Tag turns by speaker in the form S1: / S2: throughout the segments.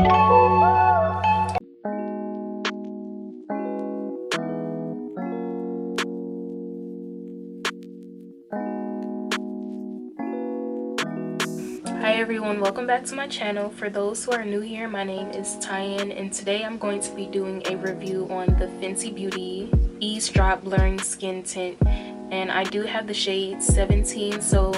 S1: Hi everyone, welcome back to my channel. For those who are new here, my name is Tint, and today I'm going to be doing a review on the Fenty Beauty Ease Drop Blurring Skin Tint, and I do have the shade 17, so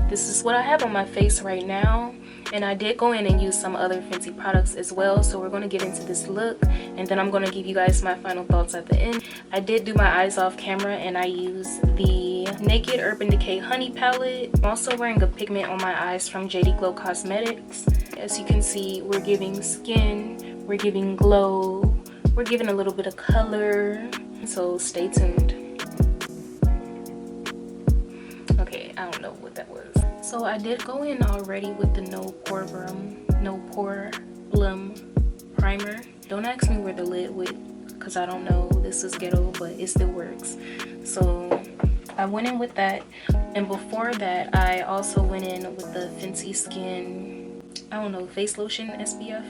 S1: this is what I have on my face right now. And I did go in and use some other Fenty products as well, so we're going to get into this look and then I'm going to give you guys my final thoughts at the end. I did do my eyes off camera and I used the Naked Urban Decay Honey palette. I'm also wearing a pigment on my eyes from JD Glow Cosmetics. As you can see, we're giving skin, we're giving glow, we're giving a little bit of color, so stay tuned. Okay, I don't know what that was. So I did go in already with the No Pore Blum primer. Don't ask me where the lid went because I don't know. This is ghetto, but it still works. So I went in with that, and before that I also went in with the Fenty Skin, I don't know, face lotion SPF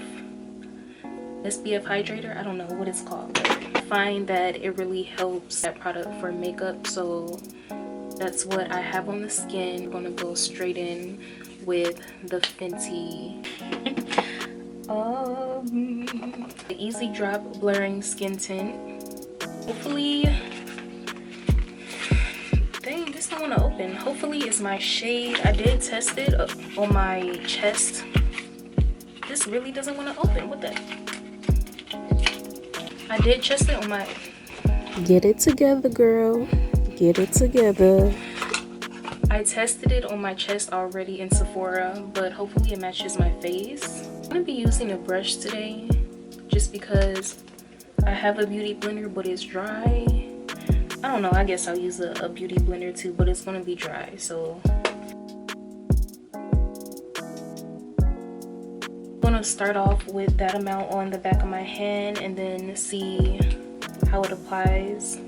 S1: hydrator. I don't know what it's called, but I find that it really helps that product for makeup, so that's what I have on the skin. I'm gonna go straight in with the Fenty the Easy Drop Blurring Skin Tint. Hopefully, dang, this don't want to open. Hopefully it's my shade. I did test it on my chest. This really doesn't want to open. What the? I did test it on my...
S2: Get it together, girl. Get it together.
S1: I tested it on my chest already in Sephora, but hopefully it matches my face. I'm going to be using a brush today just because I have a beauty blender, but it's dry. I don't know, I guess I'll use a beauty blender too, but it's going to be dry, so I'm going to start off with that amount on the back of my hand and then see how it applies.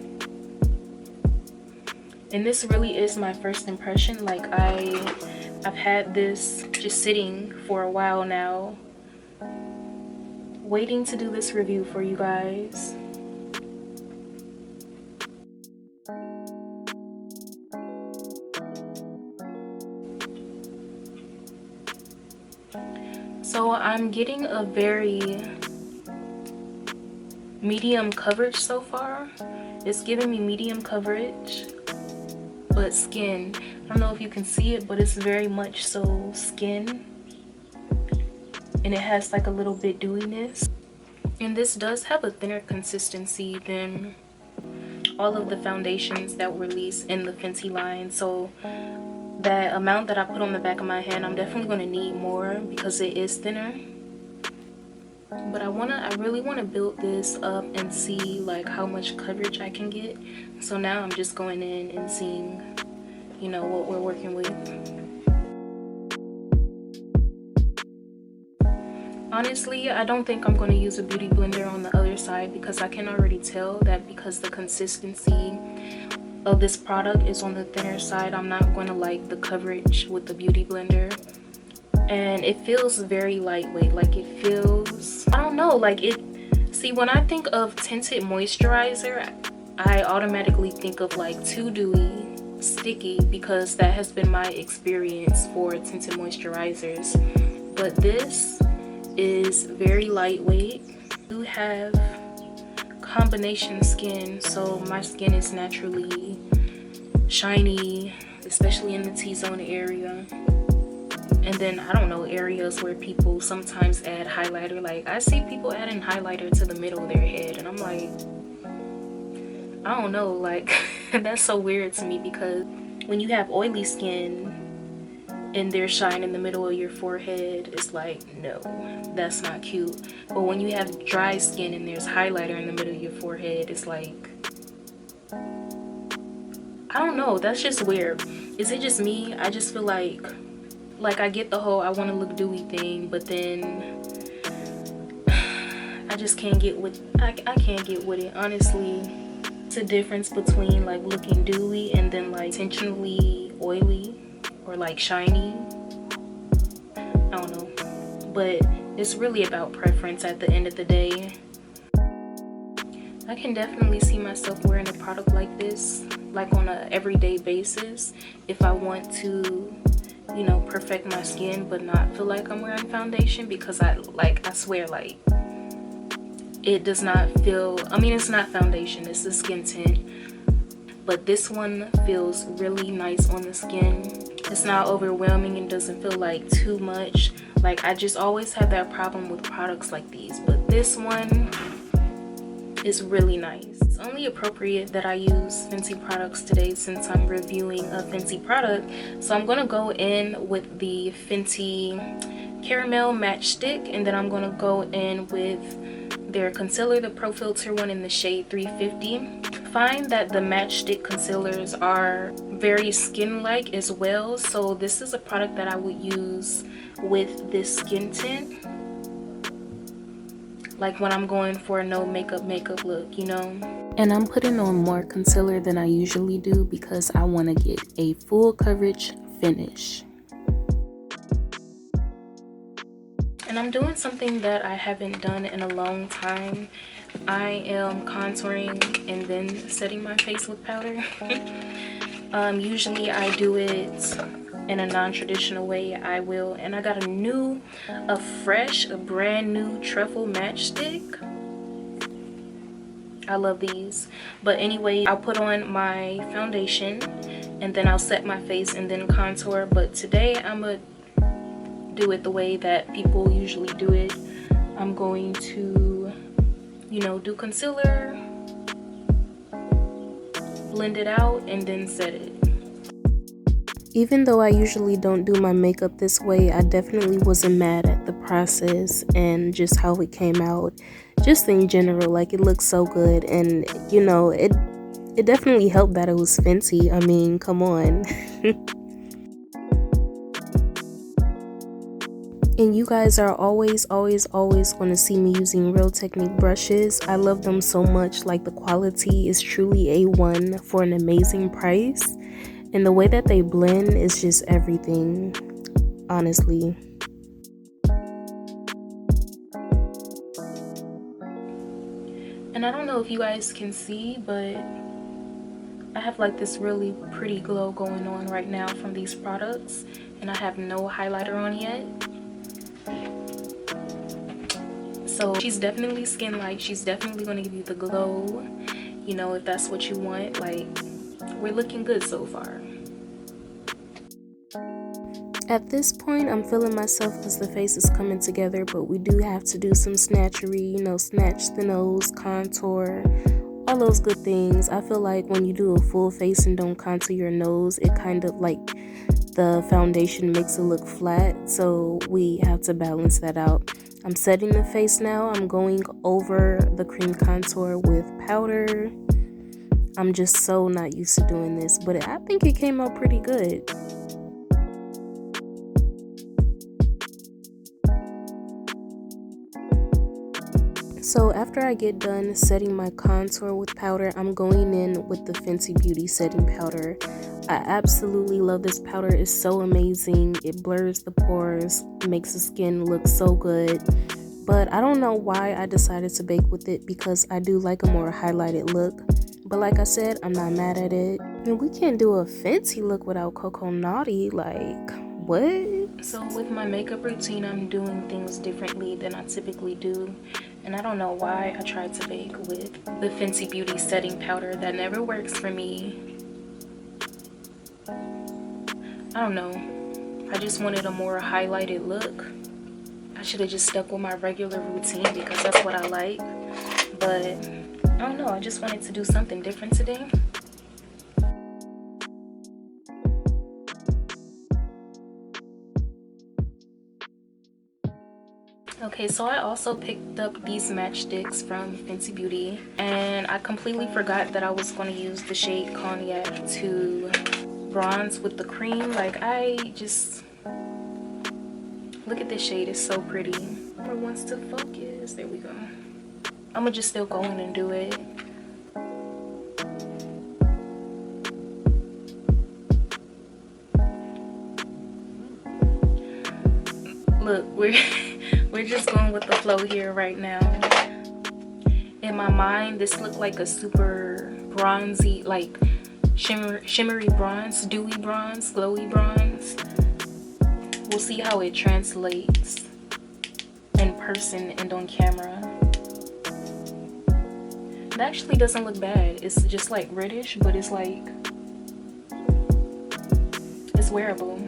S1: And this really is my first impression. Like I've had this just sitting for a while now, waiting to do this review for you guys. So I'm getting a very medium coverage so far. It's giving me medium coverage, but skin. I don't know if you can see it, but it's very much so skin. And it has like a little bit dewiness. And this does have a thinner consistency than all of the foundations that were released in the Fenty line. So that amount that I put on the back of my hand, I'm definitely going to need more because it is thinner. But I really want to build this up and see like how much coverage I can get. So now I'm just going in and seeing, you know, what we're working with. Honestly, I don't think I'm going to use a beauty blender on the other side because I can already tell that because the consistency of this product is on the thinner side, I'm not going to like the coverage with the beauty blender. And it feels very lightweight. Like it feels, I don't know, like it, see, when I think of tinted moisturizer, I automatically think of like too dewy, sticky, because that has been my experience for tinted moisturizers. But this is very lightweight. I do have combination skin, so my skin is naturally shiny, especially in the T-zone area. And then I don't know, areas where people sometimes add highlighter. Like I see people adding highlighter to the middle of their head and I'm like, I don't know, like that's so weird to me because when you have oily skin and there's shine in the middle of your forehead, it's like, no, that's not cute. But when you have dry skin and there's highlighter in the middle of your forehead, it's like, I don't know, that's just weird. Is it just me? I just feel like I get the whole I want to look dewy thing, but then I just can't get with I can't get with it, honestly. It's a difference between like looking dewy and then like intentionally oily or like shiny. I don't know, but it's really about preference at the end of the day. I can definitely see myself wearing a product like this, like on a everyday basis, if I want to, you know, perfect my skin but not feel like I'm wearing foundation, because I swear, like, it does not feel, I mean, it's not foundation, it's the skin tint, but this one feels really nice on the skin. It's not overwhelming and doesn't feel like too much. Like, I just always have that problem with products like these, but this one is really nice. It's only appropriate that I use Fenty products today since I'm reviewing a Fenty product. So I'm gonna go in with the Fenty Caramel Match Stick, and then I'm gonna go in with their concealer, the Pro Filter one in the shade 350. Find that the match stick concealers are very skin-like as well, so this is a product that I would use with this skin tint, like when I'm going for a no makeup look, you know.
S2: And I'm putting on more concealer than I usually do because I want to get a full coverage finish.
S1: And I'm doing something that I haven't done in a long time. I am contouring and then setting my face with powder. Usually I do it in a non-traditional way. I got a brand new truffle matchstick. I love these. But anyway, I'll put on my foundation and then I'll set my face and then contour. But today I'm gonna do it the way that people usually do it. I'm going to, you know, do concealer, blend it out, and then set it.
S2: Even though I usually don't do my makeup this way, I definitely wasn't mad at the process and just how it came out. Just in general, like, it looks so good, and you know, it definitely helped that it was Fenty. I mean, come on. And you guys are always going to see me using Real Technique brushes. I love them so much. Like, the quality is truly A1 for an amazing price. And the way that they blend is just everything, honestly.
S1: And I don't know if you guys can see, but I have like this really pretty glow going on right now from these products. And I have no highlighter on yet. So she's definitely skin-like. She's definitely going to give you the glow, you know, if that's what you want. Like, we're looking good so far.
S2: At this point, I'm feeling myself because the face is coming together, but we do have to do some snatchery, you know, snatch the nose, contour, all those good things. I feel like when you do a full face and don't contour your nose, it kind of like the foundation makes it look flat, so we have to balance that out. I'm setting the face now. I'm going over the cream contour with powder. I'm just so not used to doing this, but I think it came out pretty good. So after I get done setting my contour with powder, I'm going in with the Fenty Beauty setting powder. I absolutely love this powder. It's so amazing. It blurs the pores, makes the skin look so good. But I don't know why I decided to bake with it, because I do like a more highlighted look. But like I said, I'm not mad at it. And we can't do a Fenty look without Coco Naughty. Like, what?
S1: So with my makeup routine, I'm doing things differently than I typically do. And I don't know why I tried to bake with the Fenty Beauty setting powder. That never works for me. I don't know. I just wanted a more highlighted look. I should have just stuck with my regular routine because that's what I like. But I don't know. I just wanted to do something different today. Okay, so I also picked up these matchsticks from Fenty Beauty, and I completely forgot that I was going to use the shade Cognac to bronze with the cream. Like, I just look at this shade, it's so pretty. Where it wants to focus, there we go. I'm gonna just still go in and do it. Look, We're just going with the flow here right now. In my mind, this looked like a super bronzy, like shimmery bronze, dewy bronze, glowy bronze. We'll see how it translates in person and on camera. It actually doesn't look bad. It's just like reddish, but it's like, it's wearable.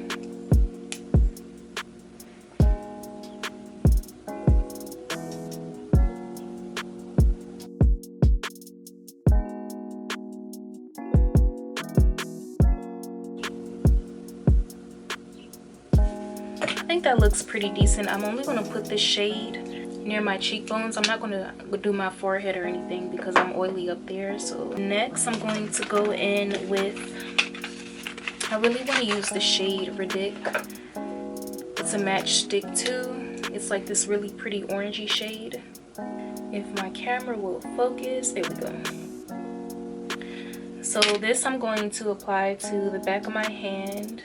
S1: I think that looks pretty decent. I'm only gonna put this shade near my cheekbones. I'm not gonna do my forehead or anything because I'm oily up there. So next I'm going to go in with, I really want to use the shade Ridic. It's a matchstick too. It's like this really pretty orangey shade. If my camera will focus, there we go. So this I'm going to apply to the back of my hand.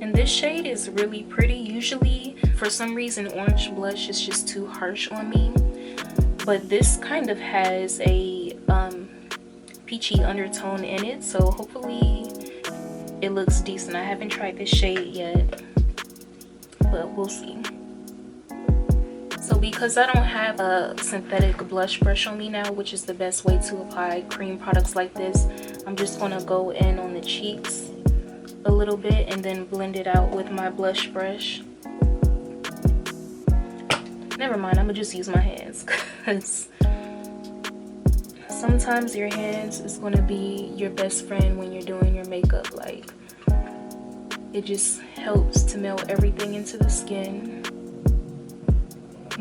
S1: And this shade is really pretty. Usually, for some reason, orange blush is just too harsh on me. But this kind of has a peachy undertone in it. So hopefully it looks decent. I haven't tried this shade yet, but we'll see. So because I don't have a synthetic blush brush on me now, which is the best way to apply cream products like this, I'm just going to go in on the cheeks a little bit and then blend it out with my blush brush. Never mind, I'm gonna just use my hands because sometimes your hands is gonna be your best friend when you're doing your makeup. Like, it just helps to melt everything into the skin.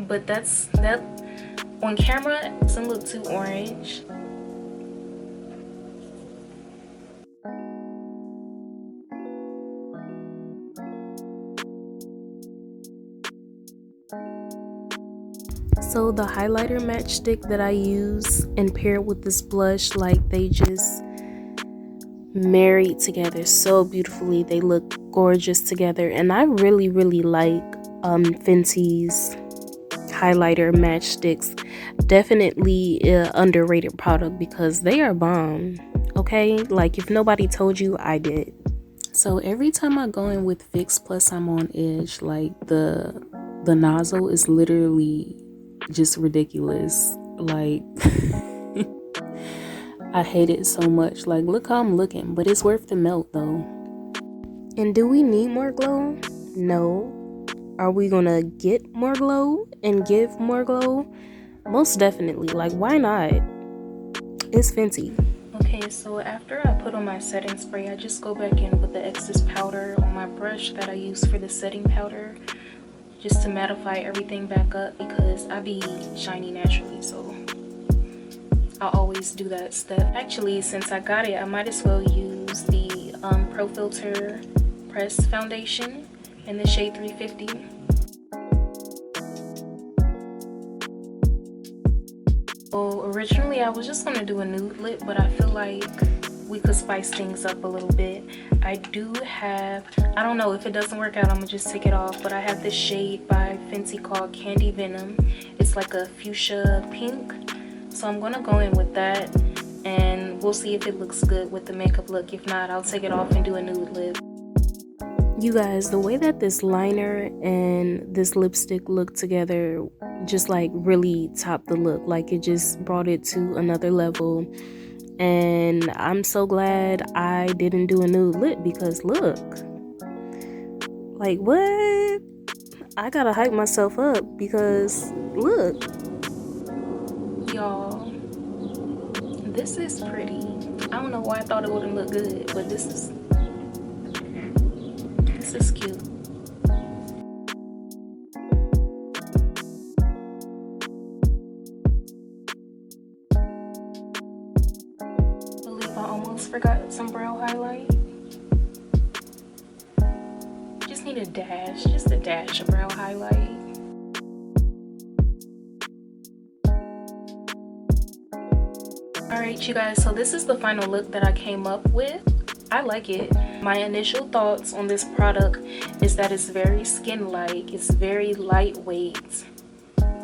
S1: But that on camera it doesn't look too orange.
S2: So the highlighter matchstick that I use and pair with this blush, like they just married together so beautifully. They look gorgeous together, and I really like Fenty's highlighter matchsticks. Definitely an underrated product because they are bomb. Okay, like if nobody told you, I did. So every time I go in with Fix Plus, I'm on edge. Like the nozzle is literally just ridiculous. Like I hate it so much. Like, look how I'm looking, but it's worth the melt though. And do we need more glow? No. Are we gonna get more glow and give more glow? Most definitely. Like, why not? It's Fenty.
S1: Okay, so after I put on my setting spray, I just go back in with the excess powder on my brush that I use for the setting powder, just to mattify everything back up because I be shiny naturally, so I always do that step. Actually, since I got it, I might as well use the Pro Filter Press Foundation in the shade 350. So originally I was just gonna do a nude lip, but I feel like we could spice things up a little bit. I do have, I don't know, if it doesn't work out, I'm gonna just take it off, but I have this shade by Fenty called Candy Venom. It's like a fuchsia pink, so I'm gonna go in with that and we'll see if it looks good with the makeup look. If not, I'll take it off and do a nude lip.
S2: You guys, the way that this liner and this lipstick look together just like really topped the look. Like, it just brought it to another level. And I'm so glad I didn't do a nude lip because look, like, what? I gotta hype myself up because look.
S1: Y'all, this is pretty. I don't know why I thought it wouldn't look good, but this is cute. Forgot some brow highlight. Just need a dash, just a dash of brow highlight. Alright you guys, so this is the final look that I came up with. I like it. My initial thoughts on this product is that it's very skin-like, it's very lightweight,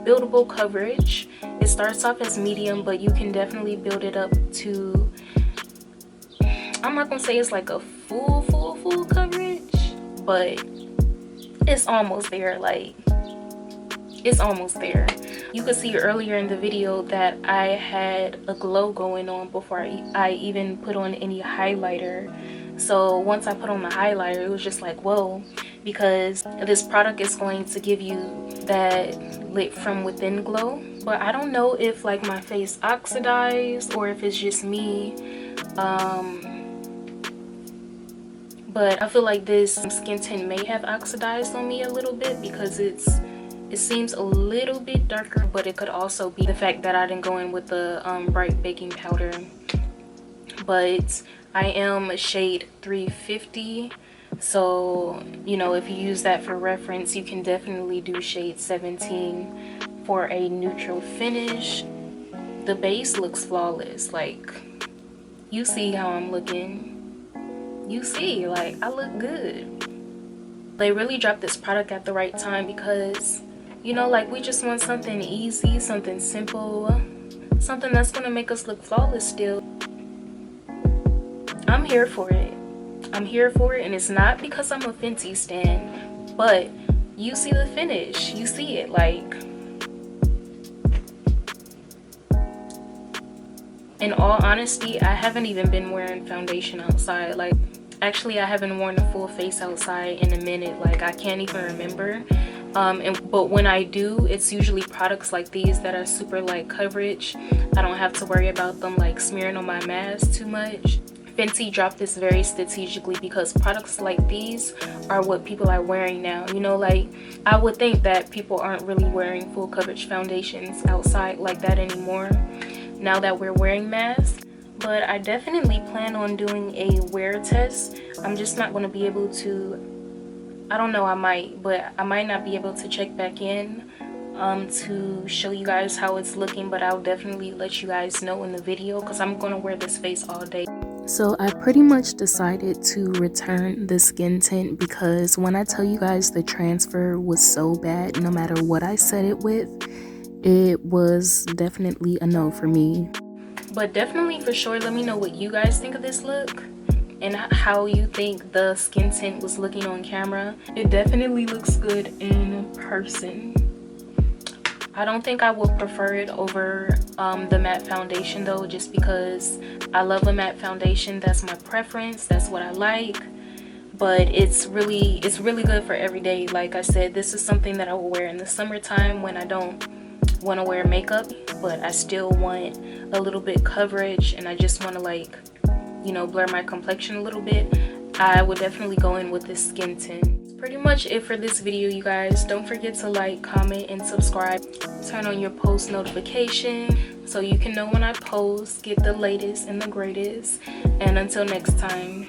S1: buildable coverage. It starts off as medium, but you can definitely build it up to, I'm not gonna say it's like a full coverage, but it's almost there. Like, it's almost there. You could see earlier in the video that I had a glow going on before I even put on any highlighter. So once I put on the highlighter, it was just like, whoa, because this product is going to give you that lit from within glow. But I don't know if like my face oxidized or if it's just me. But I feel like this skin tint may have oxidized on me a little bit because it seems a little bit darker, but it could also be the fact that I didn't go in with the bright baking powder. But I am a shade 350, so you know, if you use that for reference, you can definitely do shade 17 for a neutral finish. The base looks flawless. Like, you see how I'm looking. You see, like, I look good. They really dropped this product at the right time because, you know, like, we just want something easy, something simple, something that's gonna make us look flawless still. I'm here for it. I'm here for it, and it's not because I'm a Fenty stan, but you see the finish. You see it, like, in all honesty, I haven't even been wearing foundation outside. Like, actually, I haven't worn a full face outside in a minute. Like, I can't even remember. But when I do, it's usually products like these that are super light coverage. I don't have to worry about them like smearing on my mask too much. Fenty dropped this very strategically because products like these are what people are wearing now. You know, like, I would think that people aren't really wearing full coverage foundations outside like that anymore now that we're wearing masks. But I definitely plan on doing a wear test. I'm just not going to be able to, I don't know, I might, but I might not be able to check back in to show you guys how it's looking, but I'll definitely let you guys know in the video because I'm going to wear this face all day.
S2: So I pretty much decided to return the skin tint because when I tell you guys the transfer was so bad, no matter what I set it with, it was definitely a no for me.
S1: But definitely for sure, let me know what you guys think of this look and how you think the skin tint was looking on camera. It definitely looks good in person. I don't think I would prefer it over the matte foundation though, just because I love a matte foundation. That's my preference, that's what I like. But it's really good for every day. Like I said, this is something that I will wear in the summertime when I don't want to wear makeup, but I still want a little bit coverage and I just want to, like, you know, blur my complexion a little bit. I would definitely go in with this skin tint. Pretty much it for this video, you guys. Don't forget to like, comment, and subscribe. Turn on your post notification so you can know when I post. Get the latest and the greatest. And until next time.